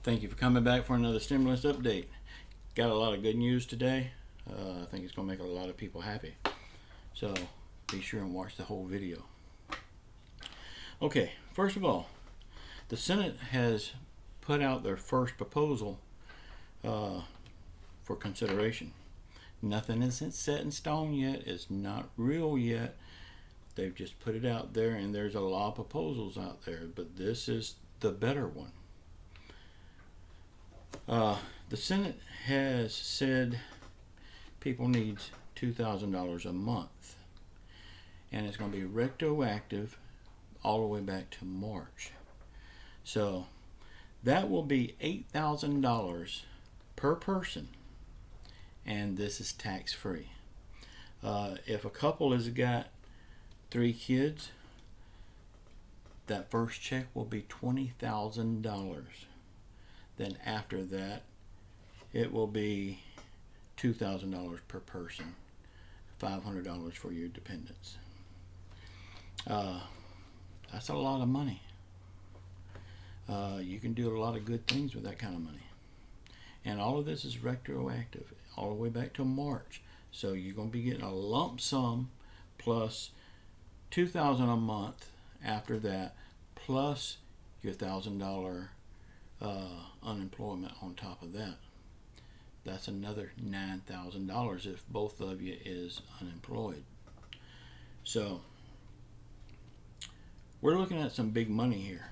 Thank you for coming back for another stimulus update. Got a lot of good news today. I think it's going to make a lot of people happy. So be sure and watch the whole video. Okay, first of all, the Senate has put out their first proposal for consideration. Nothing isn't set in stone yet. It's not real yet. They've just put it out there, and there's a lot of proposals out there, but this is the better one. The Senate has said people need $2,000 a month, and it's going to be retroactive all the way back to March. So that will be $8,000 per person, and this is tax-free. If a couple has got 3 kids, that first check will be $20,000. Then after that, it will be $2,000 per person, $500 for your dependents. That's a lot of money. You can do a lot of good things with that kind of money. And all of this is retroactive, all the way back to March. So you're going to be getting a lump sum plus $2,000 a month after that, plus your $1,000 unemployment on top of that. That's another $9,000 if both of you is unemployed. So we're looking at some big money here.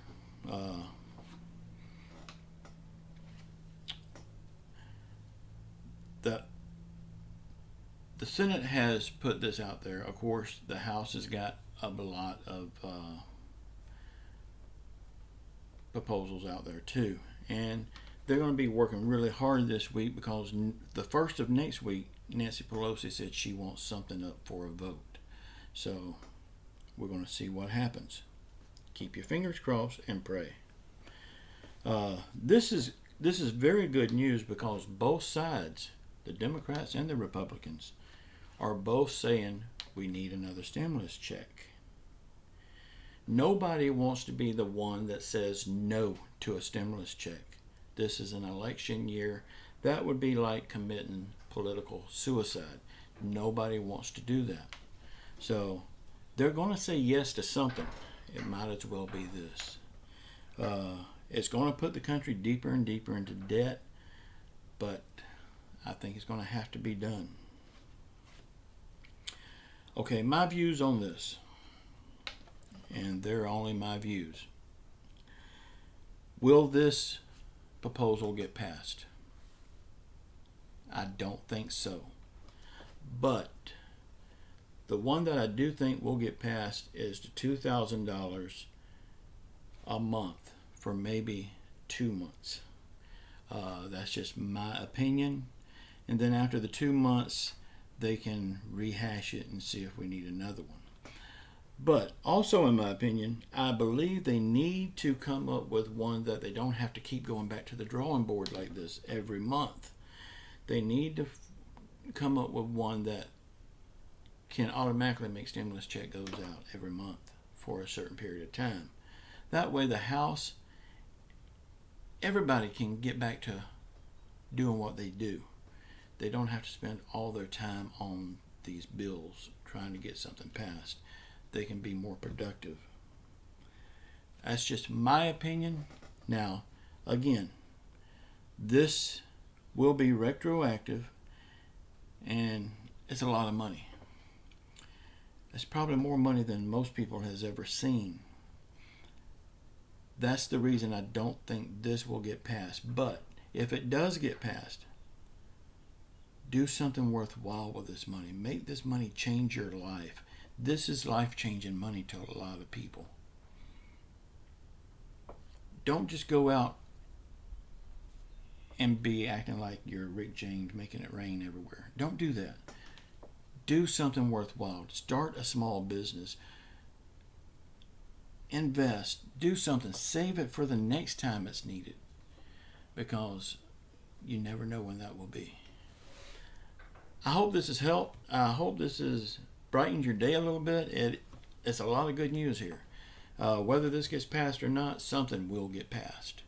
The Senate has put this out there. Of course, the House has got a lot of proposals out there too, and they're going to be working really hard this week because the first of next week, Nancy Pelosi said she wants something up for a vote. So we're going to see what happens. Keep your fingers crossed and pray. This is very good news because both sides, the Democrats and the Republicans, are both saying we need another stimulus check. Nobody wants to be the one that says no to a stimulus check. This is an election year. That would be like committing political suicide. Nobody wants to do that. So they're going to say yes to something. It might as well be this. It's going to put the country deeper and deeper into debt, but I think it's going to have to be done. Okay, my views on this, and they're only my views. Will this proposal get passed? I don't think so. But the one that I do think will get passed is the $2,000 a month for maybe 2 months. That's just my opinion. And then after the 2 months, they can rehash it and see if we need another one. But also, in my opinion, I believe they need to come up with one that they don't have to keep going back to the drawing board like this every month. They need to come up with one that can automatically make stimulus check goes out every month for a certain period of time. That way the House, everybody can get back to doing what they do. They don't have to spend all their time on these bills trying to get something passed. They can be more productive. That's just my opinion. Now, again, this will be retroactive, and it's a lot of money. It's probably more money than most people has ever seen. That's the reason I don't think this will get passed. But if it does get passed, do something worthwhile with this money. Make this money change your life. This is life-changing money to a lot of people. Don't just go out and be acting like you're Rick James making it rain everywhere. Don't do that. Do something worthwhile. Start a small business. Invest. Do something. Save it for the next time it's needed, because you never know when that will be. I hope this has helped. I hope this has brightened your day a little bit. It's a lot of good news here. Whether this gets passed or not, something will get passed.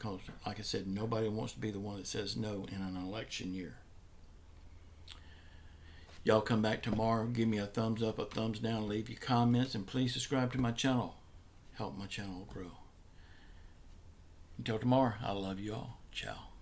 because, like I said, nobody wants to be the one that says no in an election year. Y'all come back tomorrow. Give me a thumbs up, a thumbs down. Leave your comments. And please subscribe to my channel. Help my channel grow. Until tomorrow, I love you all. Ciao.